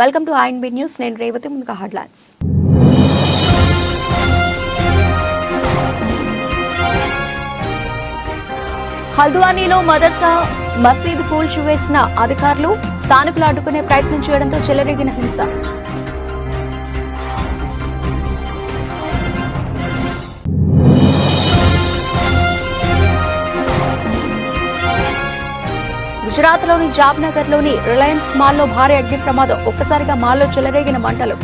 Welcome to INB news. నేను రేవతి. ముందుగా headlines. హల్ద్వానీలో మదర్సా మసీదు కూల్చివేసిన అధికారులు, స్థానికులు అడ్డుకునే ప్రయత్నం చేయడంతో చెలరేగిన హింస. గుజరాత్లోని జామ్నగర్లోని రిలయన్స్ మాల్లో భారీ అగ్ని ప్రమాదం. ఒక్కసారిగా మాల్లో చెలరేగిన మంటలు.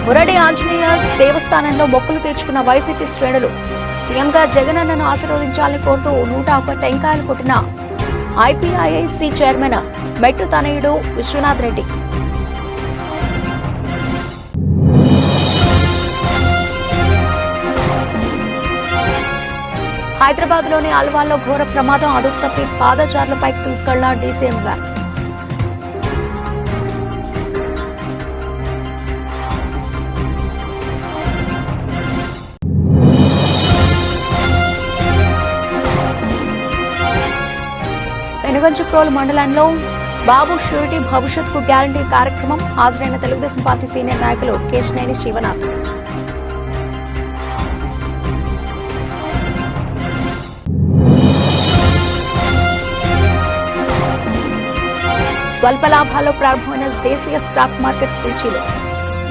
మురడి ఆంజనేయ దేవస్థానంలో మొక్కులు తీర్చుకున్న వైసీపీ శ్రేణులు. సీఎంగా జగనన్నను ఆశీర్వదించాలని కోరుతూ 101 టెంకాయలు కొట్టిన ఐపీఐఐసీ చైర్మన్ మెట్టు తనయుడు విశ్వనాథ్ రెడ్డి. హైదరాబాద్లోని అల్వాల్లో ఘోర ప్రమాదం. అదుపు తప్పి పాదచారులపైకి దూసుకెళ్లిన డీసీఎం వ్యాన్. పెనుగంచిప్రోలు మండలంలో బాబు షూరిటీ భవిష్యత్కు గ్యారంటీ కార్యక్రమం. హాజరైన తెలుగుదేశం పార్టీ సీనియర్ నాయకులు కేశినేని శివనాథ్. స్వల్ప లాభాల్లో ప్రారంభమైన దేశీయ స్టాక్ మార్కెట్ సూచీలు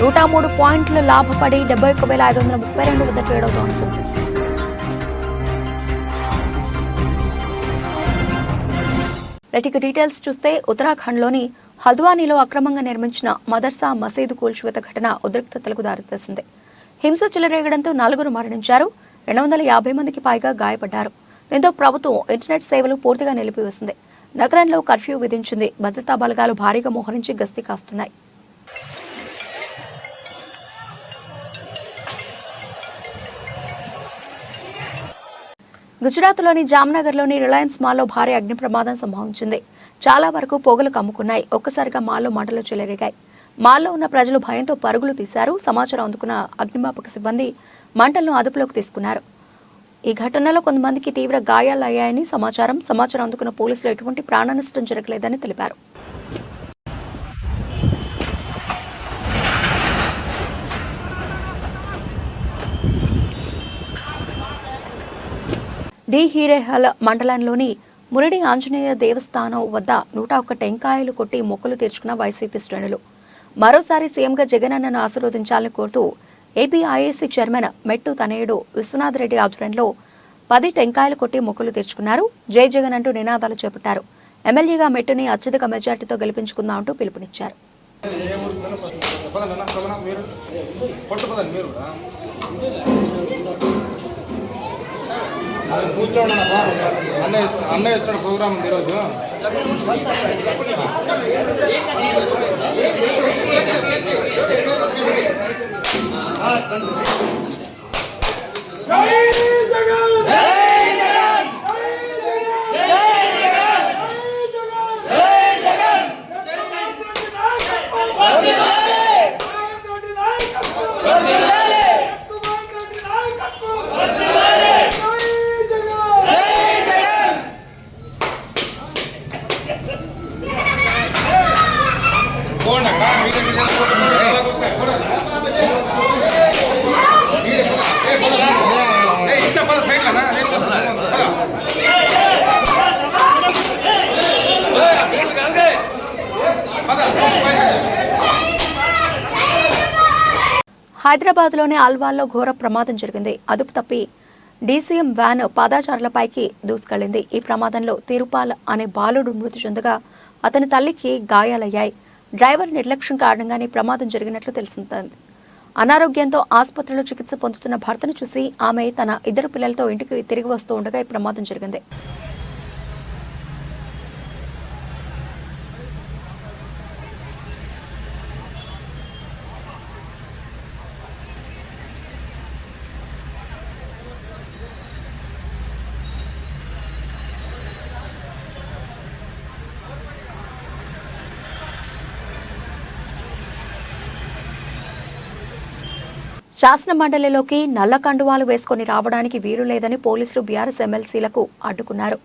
103 పాయింట్లు లాభపడి 71,532 వద్ద ట్రేడ్ అవుతోంది సెన్సెక్స్. డీటెయిల్స్ చూస్తే ఉత్తరాఖండ్లోని హల్ద్వానీలో అక్రమంగా నిర్మించిన మదర్సా మసీదు కూల్చివేత ఘటన ఉద్రిక్తతలకు దారితీసింది. హింస చెలరేగడంతో 4 మరణించారు, 250 మందికి పైగా గాయపడ్డారు. దీంతో ప్రభుత్వం ఇంటర్నెట్ సేవలు పూర్తిగా నిలిపివేసింది. నగరంలో కర్ఫ్యూ విధించింది. భద్రతా బలగాలు భారీగా మోహరించి గస్తీ కాస్తున్నాయి. గుజరాత్లోని జామ్నగర్లోని రిలయన్స్ మాల్లో భారీ అగ్ని ప్రమాదం సంభవించింది. చాలా వరకు పొగలు కమ్ముకున్నాయి. ఒక్కసారిగా మాల్లో మంటలు చెలరేగాయి. మాల్లో ఉన్న ప్రజలు భయంతో పరుగులు తీశారు. సమాచారం అందుకున్న అగ్నిమాపక సిబ్బంది మంటలను అదుపులోకి తీసుకున్నారు. ఈ ఘటనలో కొంతమందికి తీవ్ర గాయాలయ్యాయని సమాచారం అందుకున్న పోలీసులు ఎటువంటి ప్రాణ నష్టం జరగలేదని తెలిపారు. డి హీరేహల్ మండలంలోని మురడి ఆంజనేయ దేవస్థానం వద్ద 101 టెంకాయలు కొట్టి మొక్కులు తీర్చుకున్న వైసీపీ శ్రేణులు. మరోసారి సీఎంగా జగనన్నను ఆశీర్వదించాలని కోరుతూ ఏపీఐఏసీ చైర్మన్ మెట్టు తనయుడు విశ్వనాథ్ రెడ్డి ఆధ్వర్యంలో 10 టెంకాయలు కొట్టి మొక్కులు తీర్చుకున్నారు. జై జగన్ అంటూ నినాదాలు చేపట్టారు. ఎమ్మెల్యేగా మెట్టుని అత్యధిక మెజార్టీతో గెలిపించుకుందామంటూ పిలుపునిచ్చారు. ప్రోగ్రామ్ ఉంది ఈరోజు. హైదరాబాద్లోని అల్వాల్లో ఘోర ప్రమాదం జరిగింది. అదుపు తప్పి డీసీఎం వ్యాన్ పాదాచారులపైకి దూసుకెళ్లింది. ఈ ప్రమాదంలో తిరుపాల్ అనే బాలుడు మృతి చెందగా అతని తల్లికి గాయాలయ్యాయి. డ్రైవర్ నిర్లక్ష్యం కారణంగానే ప్రమాదం జరిగినట్లు తెలిసింది. అనారోగ్యంతో ఆసుపత్రిలో చికిత్స పొందుతున్న భర్తను చూసి ఆమె తన 2 పిల్లలతో ఇంటికి తిరిగి వస్తూ ఉండగా ఈ ప్రమాదం జరిగింది. శాసన మండలిలోకి నల్ల కండువాలు వేసుకుని రావడానికి వీలు లేదని పోలీసులు బీఆర్ఎస్ ఎమ్మెల్సీలకు అడ్డుకున్నారు.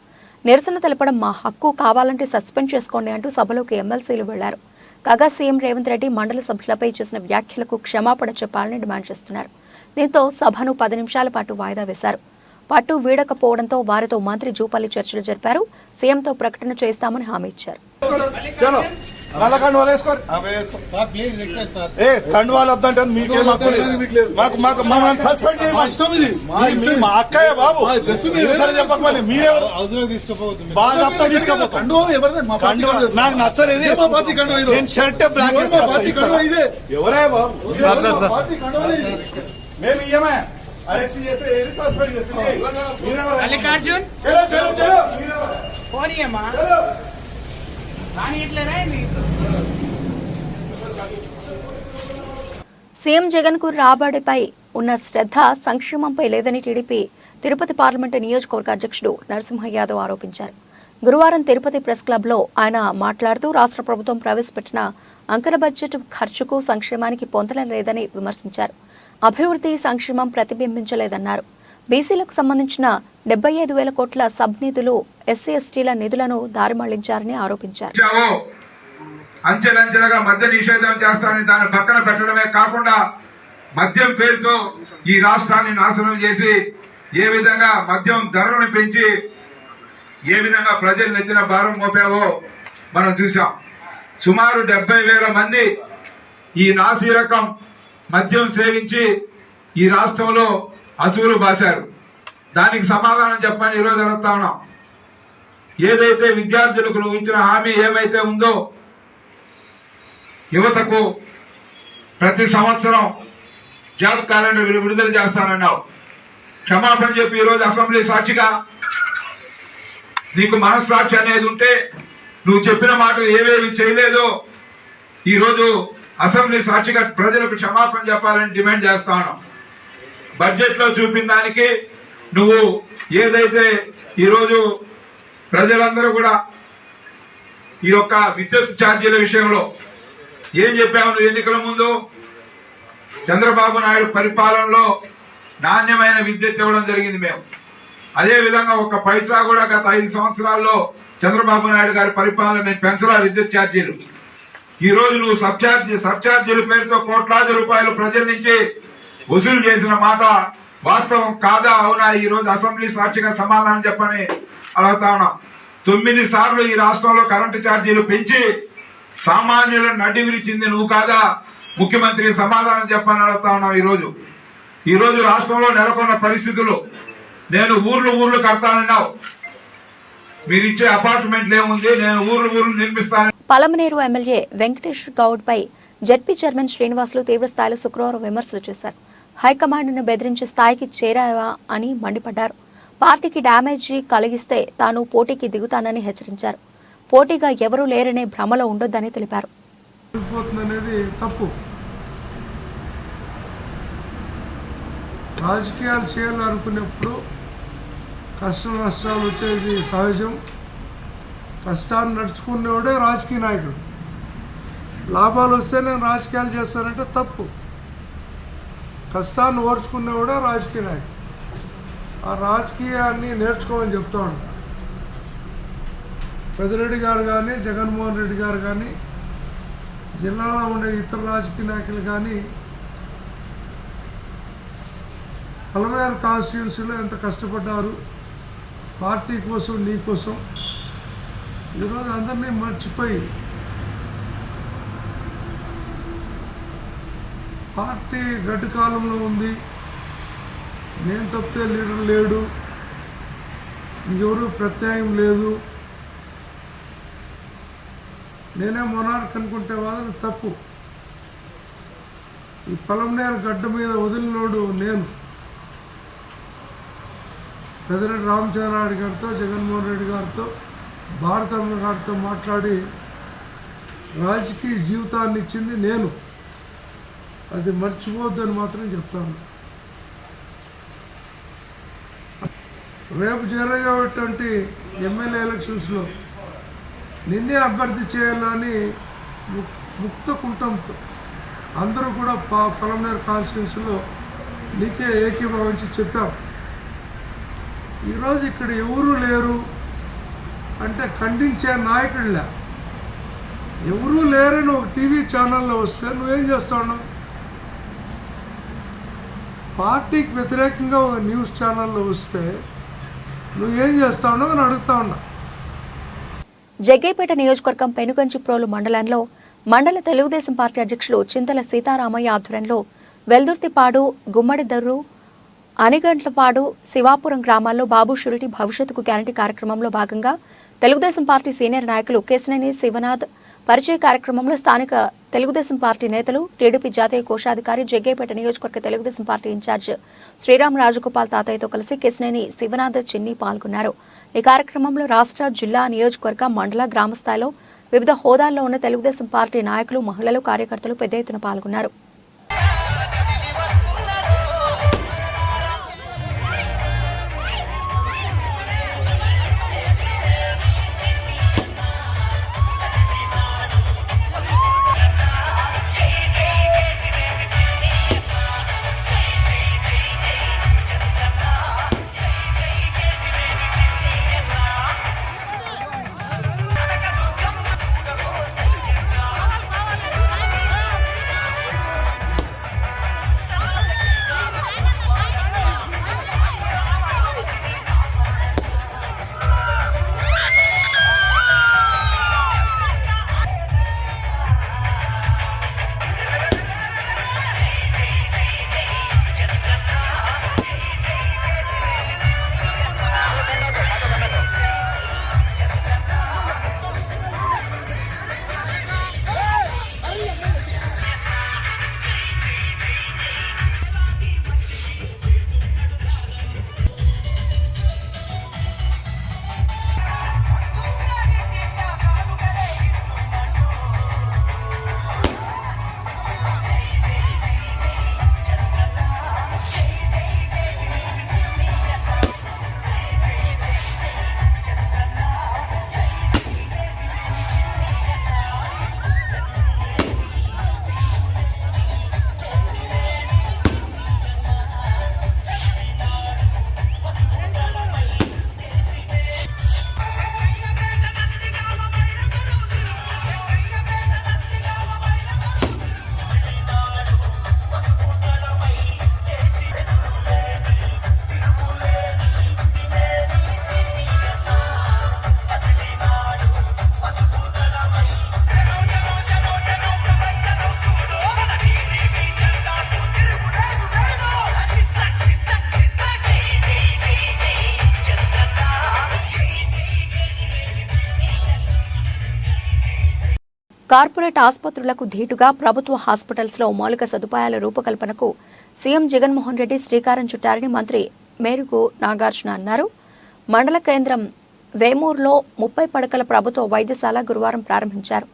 నిరసన తెలపడం మా హక్కు, కావాలంటే సస్పెండ్ చేసుకోండి అంటూ సభలోకి ఎమ్మెల్సీలు వెళ్లారు. కాగా సీఎం రేవంత్ రెడ్డి మండలి సభ్యులపై చేసిన వ్యాఖ్యలకు క్షమాపణ చెప్పాలని డిమాండ్ చేస్తున్నారు. దీంతో సభను 10 నిమిషాల పాటు వాయిదా వేశారు. పట్టు వీడకపోవడంతో వారితో మంత్రి జూపల్లి చర్చలు జరిపారు. సీఎంతో ప్రకటన చేస్తామని హామీ ఇచ్చారు. నాకు నచ్చలేదు. ఎవరే బాబు మేము ఇయ్యమే అరెస్ట్ చేస్తే సస్పెండ్ చేస్తే మల్లికార్జున్ పోనీయమ్మా సీఎం జగన్ కు రాబడిపై ఉన్న శ్రద్ధ సంక్షేమంపై లేదని టీడీపీ తిరుపతి పార్లమెంటు నియోజకవర్గ అధ్యక్షుడు నరసింహ యాదవ్ ఆరోపించారు. గురువారం తిరుపతి ప్రెస్ క్లబ్ లో ఆయన మాట్లాడుతూ రాష్ట్ర ప్రభుత్వం ప్రవేశపెట్టిన అంకెల బడ్జెట్ ఖర్చుకు సంక్షేమానికి పొంతన లేదని విమర్శించారు. అభివృద్ధి సంక్షేమం ప్రతిబింబించలేదన్నారు. బీసీలకు సంబంధించిన 75,000 కోట్ల సబ్ నిధులు ఎస్సీ ఎస్టీల నిధులను దారి మళ్లించారని ఆరోపించారు. అంచెలంచెలుగా మద్య నిషేధం చేస్తారని దాన్ని పక్కన పెట్టడమే కాకుండా మద్యం పేరుతో ఈ రాష్ట్రాన్ని నాశనం చేసి ఏ విధంగా మద్యం ధరలను పెంచి ఏ విధంగా ప్రజలు నెత్తిన భారం మోపావో మనం చూసాం. సుమారు 70,000 మంది ఈ నాసి రకం మద్యం సేవించి ఈ రాష్ట్రంలో అసువులు బాశారు. దానికి సమాధానం చెప్పని ఈరోజు అడుగుతా ఉన్నాం. ఏదైతే విద్యార్థులకు నువ్వు ఇచ్చిన హామీ ఏమైతే ఉందో యువతకు ప్రతి సంవత్సరం జాబ్ క్యాలెండర్ విడుదల చేస్తానన్నావు. క్షమాపణ చెప్పి ఈరోజు అసెంబ్లీ సాక్షిగా నీకు మనస్సాక్షి అనేది ఉంటే నువ్వు చెప్పిన మాటలు ఏవేవి చేయలేదో ఈరోజు అసెంబ్లీ సాక్షిగా ప్రజలకు క్షమాపణ చెప్పాలని డిమాండ్ చేస్తా ఉన్నాం. బడ్జెట్ లో చూపిన దానికి నువ్వు ఏదైతే ఈరోజు ప్రజలందరూ కూడా ఈ యొక్క విద్యుత్ ఛార్జీల విషయంలో ఏం చెప్పావు నువ్వు ఎన్నికల ముందు? చంద్రబాబు నాయుడు పరిపాలనలో నాణ్యమైన విద్యుత్ ఇవ్వడం జరిగింది మేము. అదే విధంగా ఒక పైసా కూడా గత 5 సంవత్సరాల్లో చంద్రబాబు నాయుడు గారి పరిపాలన మేము పెంచలా విద్యుత్ ఛార్జీలు. ఈ రోజు నువ్వు సబ్ఛార్జీల పేరుతో కోట్లాది రూపాయలు ప్రజల నుంచి వసూలు చేసిన మాట వాస్తవం కాదా అవునా? ఈ రోజు అసెంబ్లీ సాక్షిగా సమాధానం చెప్పని అడుగుతా ఉన్నాం. 9 సార్లు ఈ రాష్ట్రంలో కరెంటు ఛార్జీలు పెంచి సామాన్యులను నడ్డి విరిచింది నువ్వు కాదా? ముఖ్యమంత్రి సమాధానం చెప్పని అడుగుతా ఉన్నాం. ఈ రోజు రాష్ట్రంలో నెలకొన్న పరిస్థితులు నేను ఊర్లు కడతానన్నావు. మీరు ఇచ్చే అపార్ట్మెంట్లు ఏముంది? నేను ఊర్లు నిర్మిస్తాను. పలమనేరు ఎమ్మెల్యే వెంకటేష్ గౌడ్ పై జెడ్పీ చైర్మన్ శ్రీనివాసులు తీవ్రస్థాయిలో శుక్రవారం విమర్శలు చేశారు. హైకమాండ్ను బెదిరించే స్థాయికి చేరావా అని మండిపడ్డారు. పార్టీకి డ్యామేజీ కలిగిస్తే తాను పోటీకి దిగుతానని హెచ్చరించారు. పోటీగా ఎవరూ లేరనే భ్రమలో ఉండొద్దని తెలిపారు. రాజకీయాలు చేయాలనుకున్నప్పుడు కష్ట నష్టాలు వచ్చేది సహజం. కష్టాన్ని నడుచుకునేవాడే రాజకీయ నాయకుడు. లాభాలు వస్తే నేను రాజకీయాలు చేస్తానంటే తప్పు. కష్టాన్ని ఓర్చుకునేవాడే రాజకీయ నాయకుడు. ఆ రాజకీయాన్ని నేర్చుకోమని చెప్తా ఉంటాను. పెద్దిరెడ్డి గారు కానీ, జగన్మోహన్ రెడ్డి గారు కానీ, జిల్లాలో ఉండే ఇతర రాజకీయ నాయకులు కానీ పలమనేరు కాన్స్టిట్యున్సీలో ఎంత కష్టపడ్డారు పార్టీ కోసం, నీ కోసం. ఈరోజు అందరినీ మర్చిపోయి పార్టీ గడ్డు కాలంలో ఉంది, నేను తప్పితే లీడర్ లేడు, ఇంకెవరు ప్రత్యాయం లేదు, నేనే మొనార్క్ అనుకుంటే వాళ్ళది తప్పు. ఈ పలమనేరు గడ్డ మీద వదిలినోడు నేను. పెద్దిరెడ్డి రామచంద్రారెడ్డి గారితో, జగన్మోహన్ రెడ్డి గారితో, భారతమ్మ గారితో మాట్లాడి రాజకీయ జీవితాన్ని ఇచ్చింది నేను. అది మర్చిపోద్దని మాత్రం చెప్తాను. రేపు జరిగేటువంటి ఎమ్మెల్యే ఎలక్షన్స్లో నిన్నే అభ్యర్థి చేయాలని ముక్త కుంఠంతో అందరూ కూడా పొలంనేరు కాన్స్టిట్యున్సీలో నీకే ఏకీభవించి చెప్పాం. ఈరోజు ఇక్కడ ఎవరు లేరు అంటే ఖండించే నాయకుడిలే. ఎవరూ లేరని ఒక టీవీ ఛానల్లో వస్తే నువ్వేం చేస్తావు? పార్టీకి వ్యతిరేకంగా ఒక న్యూస్ ఛానల్లో వస్తే నువ్వేం చేస్తావు అని అడుగుతా ఉన్నా. జగ్గైపేట నియోజకవర్గం పెనుగంచిప్రోలు మండలంలో మండల తెలుగుదేశం పార్టీ అధ్యక్షులు చింతల సీతారామయ్య ఆధ్వర్యంలో వెల్దుర్తిపాడు, గుమ్మడిదర్రు, అనిగంట్లపాడు, శివాపురం గ్రామాల్లో బాబు షూరిటీ భవిష్యత్తుకు గ్యారంటీ కార్యక్రమంలో భాగంగా తెలుగుదేశం పార్టీ సీనియర్ నాయకులు కేశినేని శివనాథ్ పరిచయ కార్యక్రమంలో స్థానిక తెలుగుదేశం పార్టీ నేతలు, టీడీపీ జాతీయ కోశాధికారి, జగ్గైపేట నియోజకవర్గ తెలుగుదేశం పార్టీ ఇన్ఛార్జ్ శ్రీరామ్ రాజగోపాల్ తాతయ్యతో కలిసి కేశినేని శివనాథ్ చిన్ని పాల్గొన్నారు. ఈ కార్యక్రమంలో రాష్ట్ర, జిల్లా, నియోజకవర్గ, మండల, గ్రామ స్థాయిలో వివిధ హోదాల్లో ఉన్న తెలుగుదేశం పార్టీ నాయకులు, మహిళలు, కార్యకర్తలు పెద్ద ఎత్తున పాల్గొన్నారు. కార్పొరేట్ ఆసుపత్రులకు ధీటుగా ప్రభుత్వ హాస్పిటల్స్లో మౌలిక సదుపాయాల రూపకల్పనకు సీఎం జగన్మోహన్ రెడ్డి శ్రీకారం చుట్టారని మంత్రి మేరుగు నాగార్జున అన్నారు. మండల కేంద్రం వేమూరులో 30 పడకల ప్రభుత్వ వైద్యశాల గురువారం ప్రారంభించారు.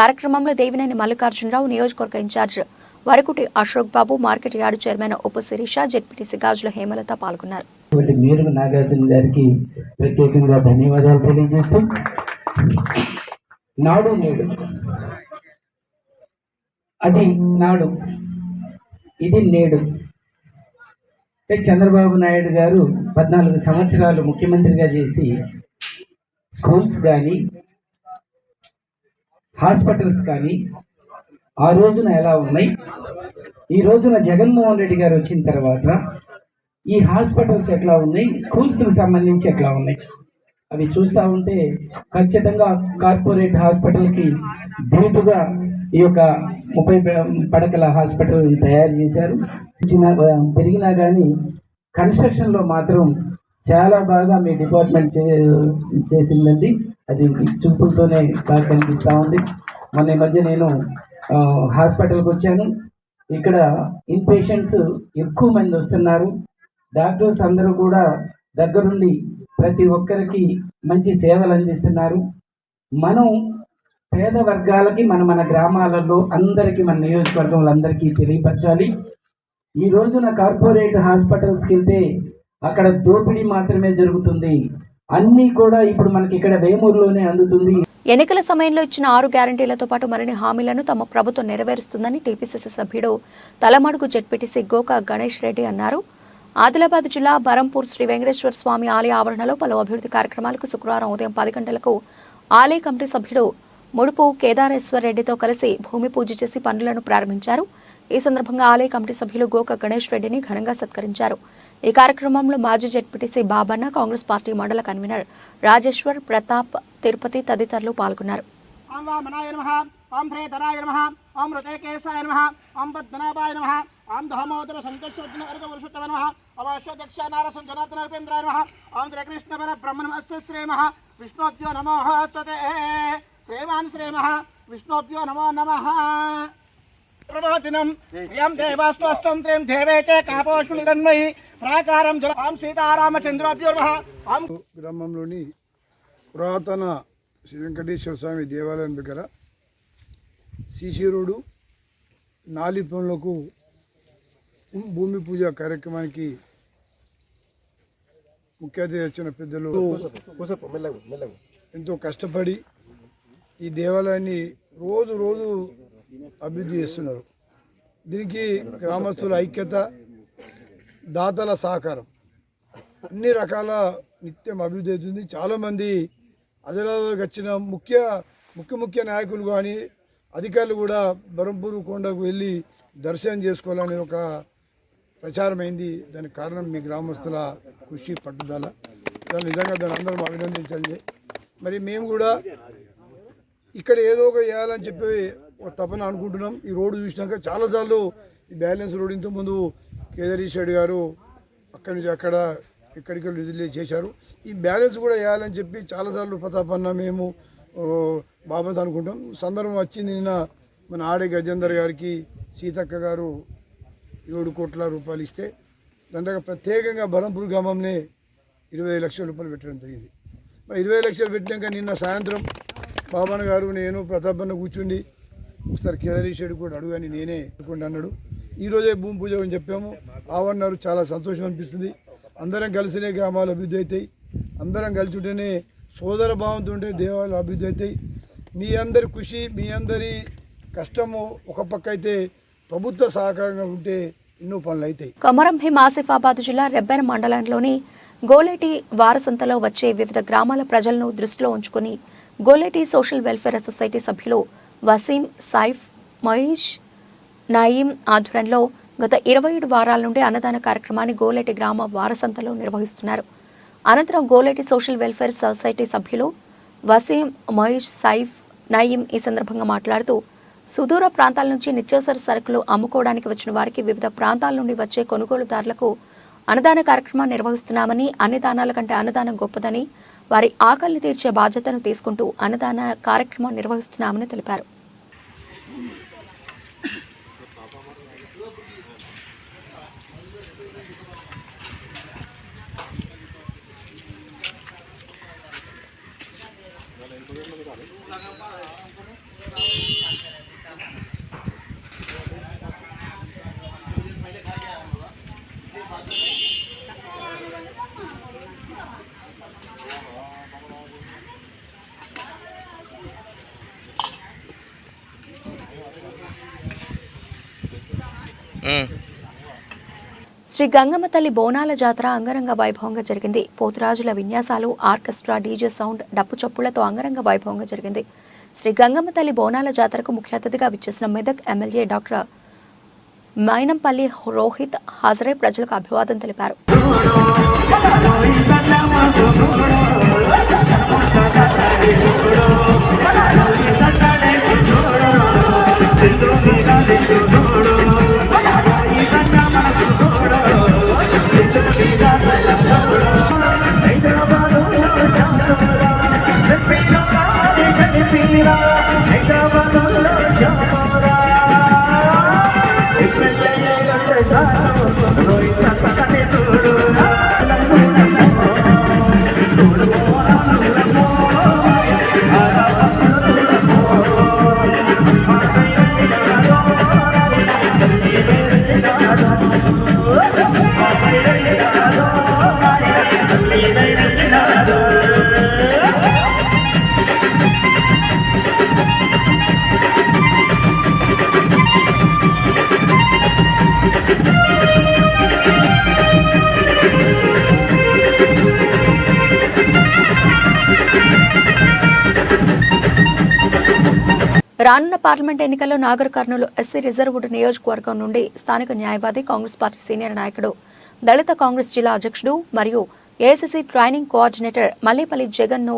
కార్యక్రమంలో దేవినేని మల్లికార్జునరావు, నియోజకవర్గ ఇన్ఛార్జ్ వరకుటి అశోక్ బాబు, మార్కెట్ యార్డు చైర్మన్ ఉప శిరీష, జెడ్పీటీసీ గాజుల హేమలత పాల్గొన్నారు. మేరుగు నాగార్జున గారికి ప్రత్యేకంగా ధన్యవాదాలు తెలియజేస్తూ, నాడు నేడు అది నాడు, ఇది నేడు. చంద్రబాబు నాయుడు గారు 14 సంవత్సరాలు ముఖ్యమంత్రిగా చేసి స్కూల్స్ కానీ హాస్పిటల్స్ కానీ ఆ రోజున ఎలా ఉన్నాయి, ఈ రోజున జగన్మోహన్ రెడ్డి గారు వచ్చిన తర్వాత ఈ హాస్పిటల్స్ ఎట్లా ఉన్నాయి, స్కూల్స్కి సంబంధించి ఎట్లా ఉన్నాయి అవి చూస్తూ ఉంటే ఖచ్చితంగా కార్పొరేట్ హాస్పిటల్కి ధీటుగా ఈ యొక్క 30 పడకల హాస్పిటల్ తయారు చేశారు. పెరిగినా కానీ కన్స్ట్రక్షన్లో మాత్రం చాలా బాగా మీ డిపార్ట్మెంట్ చేసిందండి. అది చూపులతోనే బాగా కనిపిస్తూ ఉంది. మొన్న మధ్య నేను హాస్పిటల్కి వచ్చాను. ఇక్కడ ఇన్ పేషెంట్స్ ఎక్కువ మంది వస్తున్నారు. డాక్టర్స్ అందరూ కూడా దగ్గరుండి ప్రతి ఒక్కరికి మంచి సేవలు అందిస్తున్నారు. మనం పేద వర్గాలకి మన గ్రామాలలో అందరికీ, మన నియోజకవర్గంలో అందరికీ తెలియపరచాలి. ఈ రోజున కార్పొరేట్ హాస్పిటల్స్కి వెళ్తే అక్కడ దోపిడీ మాత్రమే జరుగుతుంది. అన్నీ కూడా ఇప్పుడు మనకి ఇక్కడ వేమూరులోనే అందుతుంది. ఎన్నికల సమయంలో ఇచ్చిన 6 గ్యారంటీలతో పాటు మరిన్ని హామీలను తమ ప్రభుత్వం నెరవేరుస్తుందని టీపీసీసీ సభ్యుడు తలమడుగు జెడ్పీటీసీ గోకా గణేష్ రెడ్డి అన్నారు. ఆదిలాబాద్ జిల్లా బరంపూర్ శ్రీ వెంకటేశ్వర స్వామి ఆలయ ఆవరణలో పలు అభివృద్ధి కార్యక్రమాలకు శుక్రవారం ఉదయం 10 గంటలకు ఆలయ కమిటీ సభ్యుడు ముడుపు కేదారేశ్వర్ రెడ్డితో కలిసి భూమి పూజ చేసి పనులను ప్రారంభించారు. ఈ సందర్భంగా ఆలయ కమిటీ సభ్యులు గోకా గణేష్ రెడ్డిని ఘనంగా సత్కరించారు. ఈ కార్యక్రమంలో మాజీ జెడ్పీటీసీ బాబన్న, కాంగ్రెస్ పార్టీ మండల కన్వీనర్ రాజేశ్వర్, ప్రతాప్, తిరుపతి తదితరులు పాల్గొన్నారు. ఓం వామనాయ నమః, ఓం శ్రీధరాయ నమః, ఓం ఋతేకేశాయ నమః, ఓం పద్మనాభాయ నమః, ఓం ధమోదర సంకర్షోజ్జన అర్ధ వరుషోత్తమ నమః, అవాశ్వదక్ష నారసం జనార్దనోపేంద్రాయ నమః, ఓం శ్రీకృష్ణ పర బ్రహ్మణమస్య శ్రీమః విష్ణోభ్యో నమో స్తుతే శ్రీమాన్ శ్రీమః విష్ణోభ్యో నమో నమః. ప్రబోధినం ప్రియం దేవాస్త్వస్తం త్రిం దేవేతే కాపోషునిరన్మయి ప్రాకారం జల ఓం సీతారామచంద్రాభ్యో నమః. ఓం గ్రామంలోని పురాతన శ్రీ వెంకటేశ్వర స్వామి దేవాలయం దగ్గర సీసీ రోడ్డు 4 పనులకు భూమి పూజ కార్యక్రమానికి ముఖ్య అతిథి వచ్చిన పెద్దలు ఎంతో కష్టపడి ఈ దేవాలయాన్ని రోజు రోజు అభివృద్ధి చేస్తున్నారు. దీనికి గ్రామస్తుల ఐక్యత, దాతల సహకారం, అన్ని రకాల నిత్యం అభివృద్ధి అవుతుంది. చాలామంది ఆదిలాబాద్కి వచ్చిన ముఖ్య నాయకులు కానీ అధికారులు కూడా బరంపూరు కొండకు వెళ్ళి దర్శనం చేసుకోవాలనే ఒక ప్రచారమైంది. దానికి కారణం మీ గ్రామస్తుల కృషి, పట్టుదల. దాని నిజంగా దాన్ని అందరం అభినందించాలి. మరి మేము కూడా ఇక్కడ ఏదో ఒక వేయాలని చెప్పి ఒక తపన అనుకుంటున్నాం. ఈ రోడ్డు చూసినాక చాలాసార్లు ఈ బ్యాలెన్స్ రోడ్ ఇంతకుముందు కేదారేశ్వర్ గారు అక్కడి నుంచి అక్కడ ఎక్కడికి విధులు చేశారు. ఈ బ్యాలెన్స్ కూడా వేయాలని చెప్పి చాలాసార్లు ప్రతాపన్న మేము బాబత్ అనుకుంటాం. సందర్భం వచ్చింది నిన్న మన ఆడే గజేందర్ గారికి సీతక్క గారు 7 కోట్ల రూపాయలు ఇస్తే దాంట్లో ప్రత్యేకంగా బరంపూర్ గ్రామంలో 20 లక్షల రూపాయలు పెట్టడం జరిగింది. మరి 20 లక్షలు పెట్టినాక నిన్న సాయంత్రం బాబన్న గారు, నేను, ప్రతాపన్న కూర్చుండి ఒకసారి కేదారేశ్వరుడు కూడా అడుగుని నేనే అనుకుంటా అన్నాడు. ఈరోజే భూమి పూజ అని చెప్పాము. ఆవన్నారు. చాలా సంతోషం అనిపిస్తుంది. అందరం కలిసినే గ్రామాలు అభివృద్ధి అవుతాయి. అందరం కలిసి ఉంటేనే సోదర భావంతో ఉంటే దేవాలయాలు అభివృద్ధి అవుతాయి. మీ అందరి కృషి, మీ అందరి కష్టము ఒక పక్క అయితే ప్రభుత్వ సహకారంగా ఉంటే ఎన్నో పనులు అవుతాయి. కొమరం భీం ఆసిఫాబాద్ జిల్లా రెబ్బెన మండలంలోని గోలేటి వారసంతలో వచ్చే వివిధ గ్రామాల ప్రజలను దృష్టిలో ఉంచుకుని గోలేటి సోషల్ వెల్ఫేర్ సొసైటీ సభ్యులు వసీం, సైఫ్, మహేష్, నయీం ఆధ్వర్యంలో గత 27 వారాల నుండి అన్నదాన కార్యక్రమాన్ని గోలేటి గ్రామ వారసంతలో నిర్వహిస్తున్నారు. అనంతరం గోలేటి సోషల్ వెల్ఫేర్ సొసైటీ సభ్యులు వసీం, మహేష్, సైఫ్, నయీం ఈ సందర్భంగా మాట్లాడుతూ సుదూర ప్రాంతాల నుంచి నిత్యావసర సరుకులు అమ్ముకోవడానికి వచ్చిన వారికి వివిధ ప్రాంతాల నుండి వచ్చే కొనుగోలుదారులకు అన్నదాన కార్యక్రమాన్ని నిర్వహిస్తున్నామని, అన్ని దానాల కంటే అన్నదానం గొప్పదని, వారి ఆకలిని తీర్చే బాధ్యతను తీసుకుంటూ అన్నదాన కార్యక్రమం నిర్వహిస్తున్నామని తెలిపారు. శ్రీ గంగమ్మ తల్లి బోనాల జాతర అంగరంగ వైభవంగా జరిగింది. పోతురాజుల విన్యాసాలు, ఆర్కెస్ట్రా, డీజే సౌండ్, డప్పు చప్పులతో అంగరంగ వైభవంగా జరిగింది. శ్రీ గంగమ్మ తల్లి బోనాల జాతరకు ముఖ్య అతిథిగా విచ్చేసిన మెదక్ ఎమ్మెల్యే డాక్టర్ మైనంపల్లి రోహిత్ హాజరై ప్రజలకు అభివాదం తెలిపారు. రానున్న పార్లమెంట్ ఎన్నికల్లో నాగర్ కర్నూలు ఎస్సీ రిజర్వ్డ్ నియోజకవర్గం నుండి స్థానిక న్యాయవాది కాంగ్రెస్ పార్టీ సీనియర్ నాయకుడు దళిత కాంగ్రెస్ జిల్లా అధ్యక్షుడు మరియు ఏఐసీసీ ట్రైనింగ్ కోఆర్డినేటర్ మల్లేపల్లి జగన్ను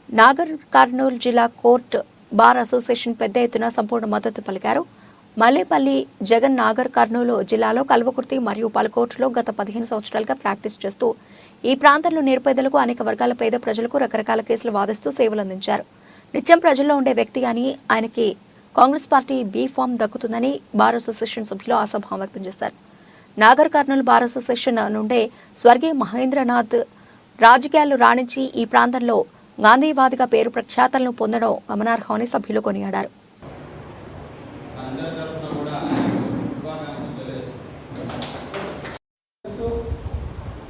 నాగర్ కర్నూలు జిల్లా కోర్టు బార్ అసోసియేషన్ పెద్ద ఎత్తున సంపూర్ణ మద్దతు పలికారు. మల్లేపల్లి జగన్ నాగర్ కర్నూలు జిల్లాలో కల్వకుర్తి మరియు పలు కోర్టులో గత 15 సంవత్సరాలుగా ప్రాక్టీస్ చేస్తూ ఈ ప్రాంతంలో నిరుపేదలకు అనేక వర్గాల పేద ప్రజలకు రకరకాల కేసులు వాదిస్తూ సేవలందించారు. నిత్యం ప్రజల్లో ఉండే వ్యక్తి అని ఆయనకి కాంగ్రెస్ పార్టీ బీ ఫామ్ దక్కుతుందని బార్ అసోసియేషన్ సభ్యులు ఆశాభావం వ్యక్తం చేశారు. నాగర్ కర్నూలు బార్ అసోసియేషన్ నుండే స్వర్గీయ మహేంద్రనాథ్ రాజకీయాల్లో రాణించి ఈ ప్రాంతంలో గాంధీవాదిగా పేరు ప్రఖ్యాతలను పొందడం గమనార్హమని సభ్యులు కొనియాడారు.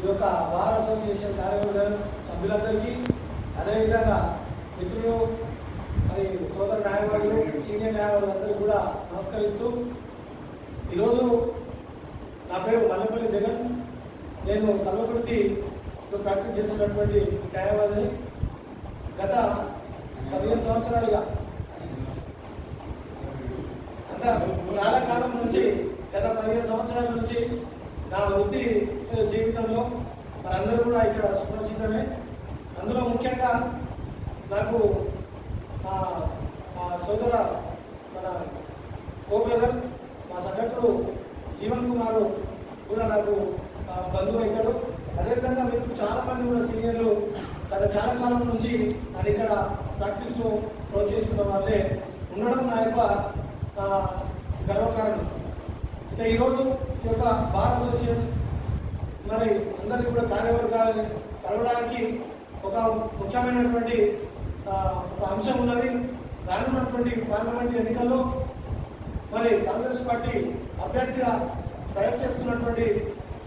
ఈ యొక్క బార్ అసోసియేషన్ కార్యవర్గం సభ్యులందరికీ అదేవిధంగా మిత్రులు మరి సోదర న్యాయవాదులు సీనియర్ న్యాయవాదులందరికీ కూడా నమస్కరిస్తూ ఈరోజు నా పేరు మల్లేపల్లి జగన్. నేను కల్వకుర్తిలో ప్రాక్టీస్ చేస్తున్నటువంటి న్యాయవాదిని. గత 15 సంవత్సరాలుగా చాలా కాలం నుంచి గత 15 సంవత్సరాల నుంచి నా వృత్తి జీవితంలో మనందరూ కూడా ఇక్కడ సుపరిచితమే. అందులో ముఖ్యంగా నాకు మా సోదర మన కో బ్రదర్ మా సగటుడు జీవన్ కుమారు కూడా నాకు బంధువు అయ్యాడు. అదేవిధంగా మీకు చాలామంది కూడా సీనియర్లు గత చాలా కాలం నుంచి నేను ఇక్కడ ప్రాక్టీస్లో ప్రోత్సహిస్తున్న వాళ్ళే ఉండడం నా యొక్క గర్వకారణం. అయితే ఈరోజు ఈ యొక్క బార్ అసోసియేషన్ మరి అందరికీ కూడా కార్యవర్గాన్ని కలవడానికి ఒక ముఖ్యమైనటువంటి ఒక అంశం ఉన్నది. రానున్నటువంటి పార్లమెంట్ ఎన్నికల్లో మరి కాంగ్రెస్ పార్టీ అభ్యర్థిగా ప్రయత్నిస్తున్నటువంటి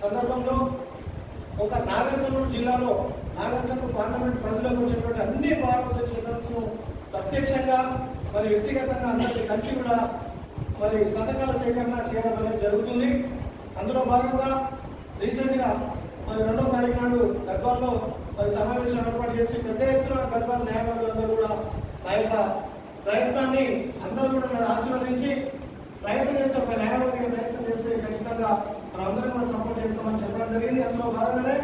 సందర్భంలో ఒక నాగర్ కర్నూలు జిల్లాలో నాగర్ కర్నూలు పార్లమెంట్ పరిధిలోకి వచ్చేటువంటి అన్ని బార్ అసోసియేషన్స్ను ప్రత్యక్షంగా మరి వ్యక్తిగతంగా అందరికీ కలిసి కూడా మరి సంతకాల సేకరణ చేయడం అనేది జరుగుతుంది. అందులో భాగంగా రీసెంట్గా మరి 2వ తారీఖు నాడు గద్వాల్లో మరి సమావేశం ఏర్పాటు చేసి పెద్ద ఎత్తున గద్వాల న్యాయవాదులందరూ కూడా నా యొక్క ప్రయత్నాన్ని అందరూ కూడా నన్ను ఆశీర్వదించి ప్రయత్నం చేస్తే ఒక న్యాయవాదిగా ప్రయత్నం చేస్తే ఖచ్చితంగా మనందరం కూడా సపోర్ట్ చేస్తామని చెప్పడం జరిగింది. అందులో భాగంగానే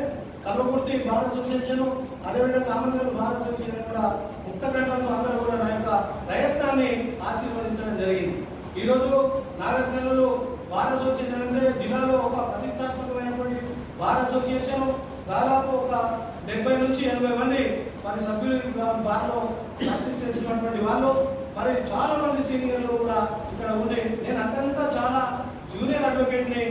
కల్వకుర్తి బార్ అసోసియేషన్ అదేవిధంగా ఆమంగల్ బార్ అసోసియేషన్ కూడా ముక్తకంఠంతో అందరూ కూడా నా యొక్క ప్రయత్నాన్ని ఆశీర్వదించడం జరిగింది. ఈరోజు నాగర్ కర్నూలు బార్ అసోసియేషన్ అంటే జిల్లాలో ఒక ప్రతిష్టాత్మకమైనటువంటి బార్ అసోసియేషన్. దాదాపు ఒక 70 నుంచి 80 మంది మరి సభ్యులు బార్లో ప్రాక్టీస్ చేస్తున్నటువంటి వాళ్ళు మరి చాలా మంది సీనియర్లు కూడా ఇక్కడ ఉండి నేను అంతంతా చాలా జూనియర్ అడ్వకేట్ని.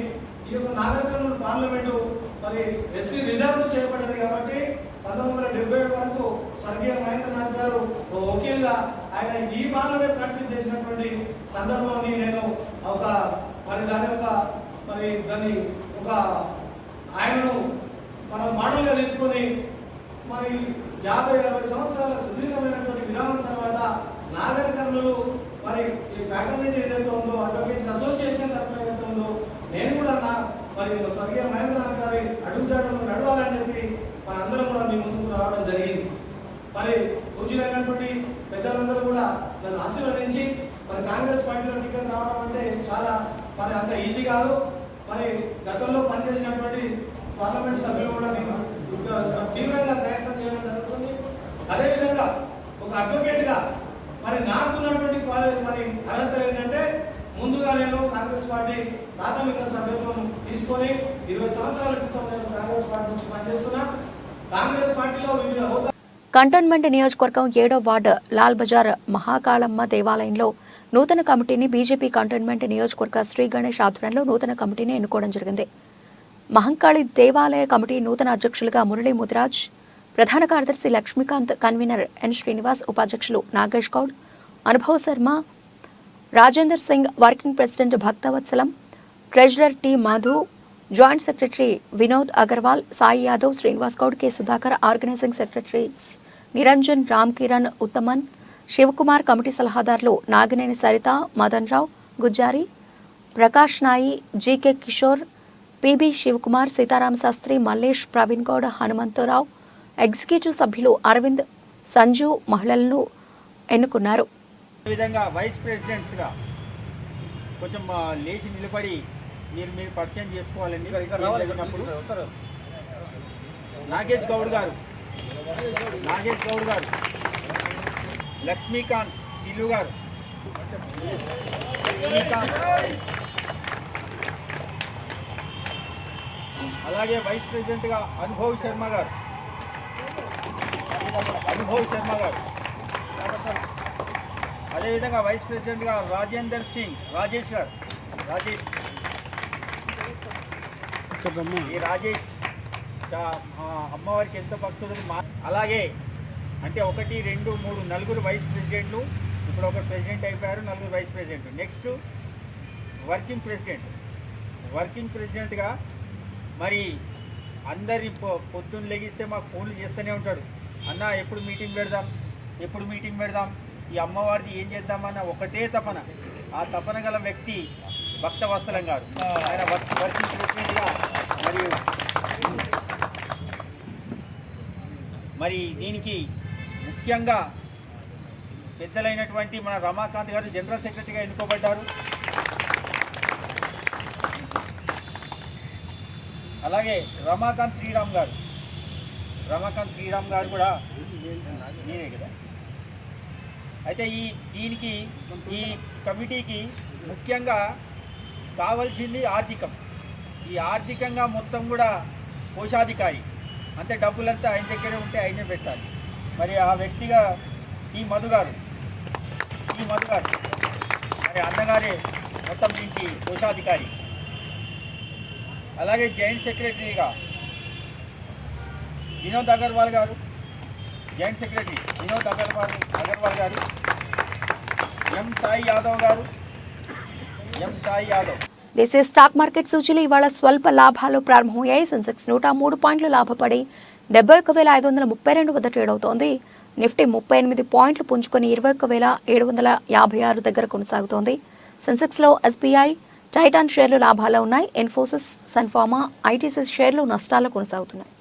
ఈ యొక్క నాగర్ కర్నూలు పార్లమెంటు మరి ఎస్సీ రిజర్వ్ చేయబడ్డది కాబట్టి 1977 వరకు స్వర్గీయ మహేంద్రనాథ్ గారు వకీలుగా ఆయన ఈ బార్లోనే ప్రాక్టీస్ చేసినటువంటి సందర్భాన్ని నేను ఒక మరి దాన్ని ఒక ఆయనను మనం మోడల్గా తీసుకొని మరి 50-60 సంవత్సరాల సుదీర్ఘమైనటువంటి విరామం తర్వాత నాగర్ కర్నూలు మరి ఈ ఫ్యాకల్టీ ఏదైతే ఉందో అడ్వకేట్స్ అసోసియేషన్ తరఫున ఏదైతే ఉందో నేను కూడా మరి స్వర్గీయ మహేంద్రనాథ్ గారి అడుగుజాడలో నడవాలని చెప్పి మనందరం కూడా మీ ముందుకు రావడం జరిగింది. మరి పూజ్యులైనటువంటి పెద్దలందరూ కూడా నన్ను ఆశీర్వదించి మరి కాంగ్రెస్ పార్టీలో టికెట్ రావడం అంటే చాలా మరి అంత ఈజీ కాదు. మరి గతంలో పనిచేసినటువంటి పార్లమెంట్ సభ్యులు కూడా తీవ్రంగా ప్రయత్నం చేయడం జరుగుతుంది. అదేవిధంగా ఒక అడ్వకేట్గా మరి నాకున్నటువంటి మరి అర్హత ఏంటంటే ముందుగా నేను కాంగ్రెస్ పార్టీ ప్రాథమిక సభ్యత్వం తీసుకొని 20 సంవత్సరాల క్రితం నేను కాంగ్రెస్ పార్టీ నుంచి పనిచేస్తున్నా. కాంగ్రెస్ పార్టీలో వివిధ హోదా. కంటోన్మెంట్ నియోజకవర్గం 7వ వార్డు లాల్ బజార్ మహాకాళమ్మ దేవాలయంలో నూతన కమిటీని బీజేపీ కంటోన్మెంట్ నియోజకవర్గ శ్రీ గణేష్ ఆధ్వర్యంలో నూతన కమిటీని ఎన్నుకోవడం జరిగింది. మహంకాళి దేవాలయ కమిటీ నూతన అధ్యక్షులుగా మురళీ ముదిరాజ్, ప్రధాన కార్యదర్శి లక్ష్మీకాంత్, కన్వీనర్ ఎన్ శ్రీనివాస్, ఉపాధ్యక్షులు Nagesh Goud, Anubhav Sharma, Rajender Singh, working president Bhaktavatsalam, treasurer T Madhu, joint secretary Vinod Agarwal, Sai Yadav, Srinivas Goud, K Sudhakar, organising secretaries Niranjan, Ram Kiran, Uthaman, Shivakumar, committee సలహాదారులు Nagineni Saritha, Madan Rao, Gujjari, Prakash Nayi, GK Kishore, PB Shivakumar, Seetharama Sastry, Mallesh, Praveen Goud, Hanumantharao, executive సభ్యులు అరవింద్, సంజు మహిళలను ఎన్నుకున్నారు. విధంగా వైస్ ప్రెసిడెంట్స్గా కొంచెం లేచి నిలబడి మీరు పరిచయం చేసుకోవాలండి. నాగేష్ గౌడ్ గారు, లక్ష్మీకాంత్ ఇల్లు గారు, అలాగే వైస్ ప్రెసిడెంట్గా అనుభవ్ శర్మ గారు, అదేవిధంగా వైస్ ప్రెసిడెంట్గా రాజేందర్ సింగ్ రాజేష్ గారు, ఈ రాజేష్ అమ్మవారికి ఎంత భక్తుడు. అలాగే అంటే 1, 2, 3 నలుగురు వైస్ ప్రెసిడెంట్లు, ఇప్పుడు ఒక ప్రెసిడెంట్ అయిపోయారు, నలుగురు వైస్ ప్రెసిడెంట్. నెక్స్ట్ వర్కింగ్ ప్రెసిడెంట్గా మరి అందరి పొద్దున్న లెగిస్తే మాకు ఫోన్లు చేస్తూనే ఉంటాడు. అన్న ఎప్పుడు మీటింగ్ పెడదాం, ఈ అమ్మవారిది ఏం చేద్దామన్న ఒకటే తపన. ఆ తపన గల వ్యక్తి భక్తవత్సలం గారు. ఆయన వర్కింగ్ ప్రెసిడెంట్గా మరి దీనికి ముఖ్యంగా పెద్దలైనటువంటి మన రమాకాంత్ గారు జనరల్ సెక్రటరీగా ఎన్నుకోబడ్డారు. అలాగే రమాకాంత్ శ్రీరామ్ గారు కూడా నేనే కదా. అయితే ఈ కమిటీకి ముఖ్యంగా కావాల్సింది ఆర్థికంగా మొత్తం కూడా కోశాధికారి, అంటే డబ్బులంతా ఆయన దగ్గరే ఉంటే ఆయనే పెట్టాలి. మరి ఆ వ్యక్తిగా ఈ మధు గారు మరి అన్నగారే మొత్తం దీనికి కోశాధికారి. అలాగే జాయింట్ సెక్రటరీగా వినోద్ అగర్వాల్ గారు, ఎం సాయి యాదవ్. దేశీయ స్టాక్ మార్కెట్ సూచీలు ఇవాళ స్వల్ప లాభాలు ప్రారంభమయ్యాయి. సెన్సెక్స్ 103 పాయింట్లు లాభపడి 71,532 వద్ద ట్రేడ్ అవుతోంది. నిఫ్టీ 38 పాయింట్లు పుంజుకొని 21,756 దగ్గర కొనసాగుతోంది. సెన్సెక్స్లో ఎస్బీఐ, టైటాన్ షేర్లు లాభాల్లో ఉన్నాయి. ఇన్ఫోసిస్, సన్ఫార్మా, ఐటీసీ షేర్లు నష్టాల్లో కొనసాగుతున్నాయి.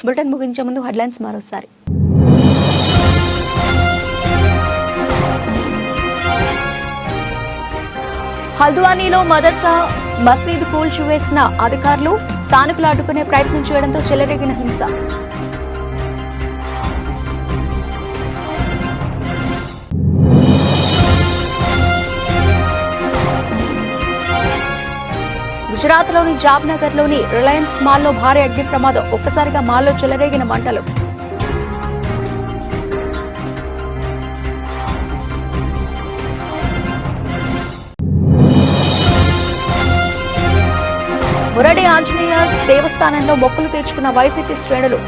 బులెటిన్ ముగించే ముందు హెడ్లైన్స్ మరోసారి. హల్ద్వానీలో మదర్సా మసీద్ కూల్చివేసిన అధికారులు, స్థానికులు అడ్డుకునే ప్రయత్నం చేయడంతో చెలరేగిన హింస. గుజరాత్లోని జాబ్నగర్లోని రిలయన్స్ మాల్లో భారీ అగ్ని ప్రమాదం. ఒక్కసారిగా మాల్లో చెలరేగిన మంటలు. మురడి ఆంజనేయ దేవస్థానంలో మొక్కులు తీర్చుకున్న వైసీపీ శ్రేణులు.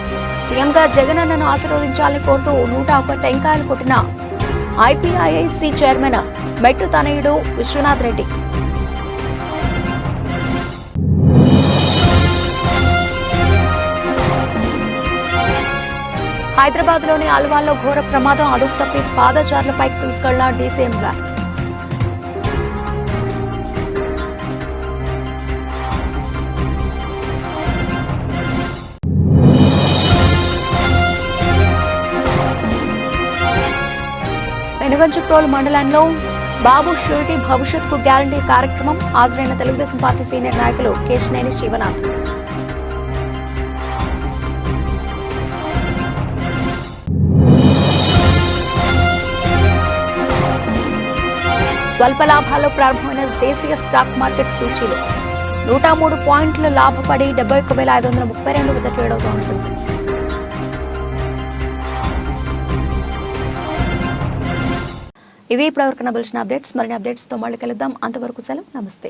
సీఎంగా జగనన్నను ఆశీర్వదించాలని కోరుతూ 101 టెంకాయలు కొట్టిన ఐపీఐఐసీ చైర్మన్ మెట్టు తనయుడు విశ్వనాథ్ రెడ్డి. హైదరాబాద్లోని అల్వాల్లో ఘోర ప్రమాదం. అదుపు తప్పి పాదచారులపైకి దూసుకెళ్లిన డీసీఎం వ్యాన్. వెనుగంచిప్రోలు మండలంలో బాబు షూరిటీ భవిష్యత్కు గ్యారంటీ కార్యక్రమం. హాజరైన తెలుగుదేశం పార్టీ సీనియర్ నాయకులు కేశినేని శివనాథ్. స్వల్ప లాభాల్లో ప్రారంభమైన దేశీయ స్టాక్ మార్కెట్ సూచీలు. 103 పాయింట్లు లాభపడి 71,532 వద్ద ట్రేడ్ అవుతోంది సెన్సెక్స్. ఇవి ఇప్పటివరకు నా బులెటిన్ అప్డేట్స్. మరిన్ని అప్డేట్స్తో మళ్ళీ కలుద్దాం. అంతవరకు సెలవు. నమస్తే.